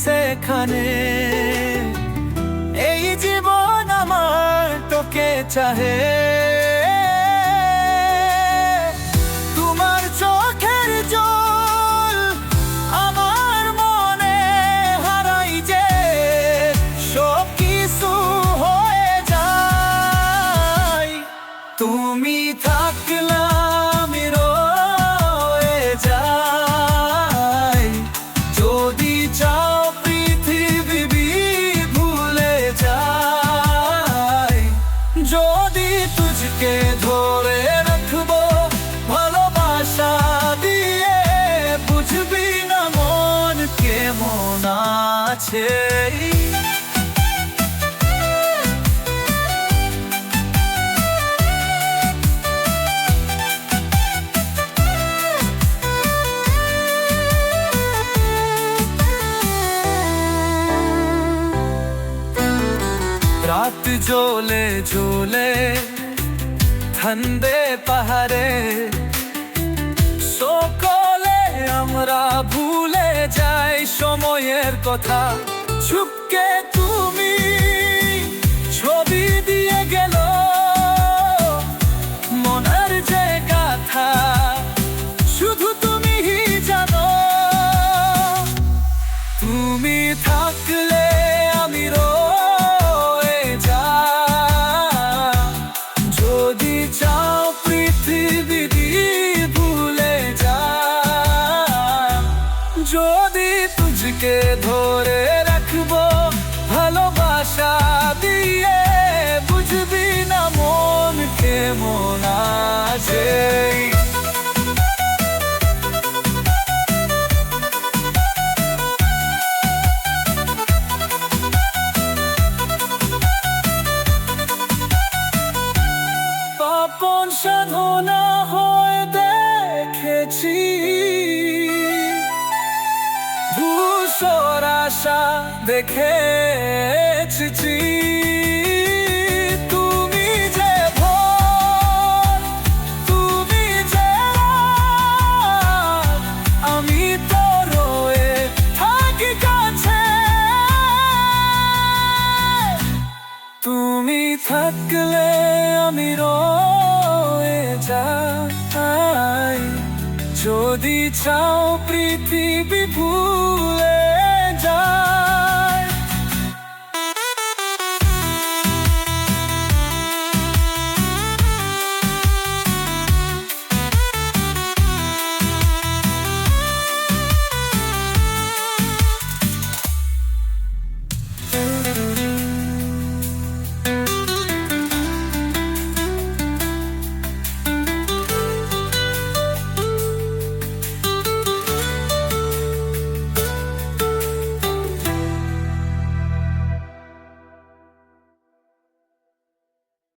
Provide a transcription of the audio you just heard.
সেখানে। এই জীবন আমার তোকে চাহে। তোমার চোখের জল আমার মনে হারাই যে, সব কিছু হয়ে যায়। তুমি থাকলে আমি রয়ে যাই। যদি চাও পৃথিবী ভুলে যাই। যদি তুঝকে ধরে রাখবো ভালোবাসা দিয়ে, বুঝবি না মন কেমন আছে। রাত জ্বলে জ্বলে ঠান্ডে পাহাড়ে, সকলে আমরা ভুলে যাই সময়ের কথা। চুপকে তুমি ছবি দিয়ে গেল মনের যে গাথা, শুধু তুমি জানো। তুমি থাকলে আমি রয়ে যাই। যদি চাও পৃথিবী ভুলে যাই। যদি তুঝকে ধরে রাখবো ভালোবাসা দিয়ে, বুঝবি না মন কেমন আছে। আপন সাধনা হয়ে দেখেছি, ধূসর আশা দেখেছি। তুমি যে ভোর, তুমি যে রাত, আমি তো রয়ে থাকি কাছে। তুমি থাকলে আমি রয়ে যাই। যদি চাও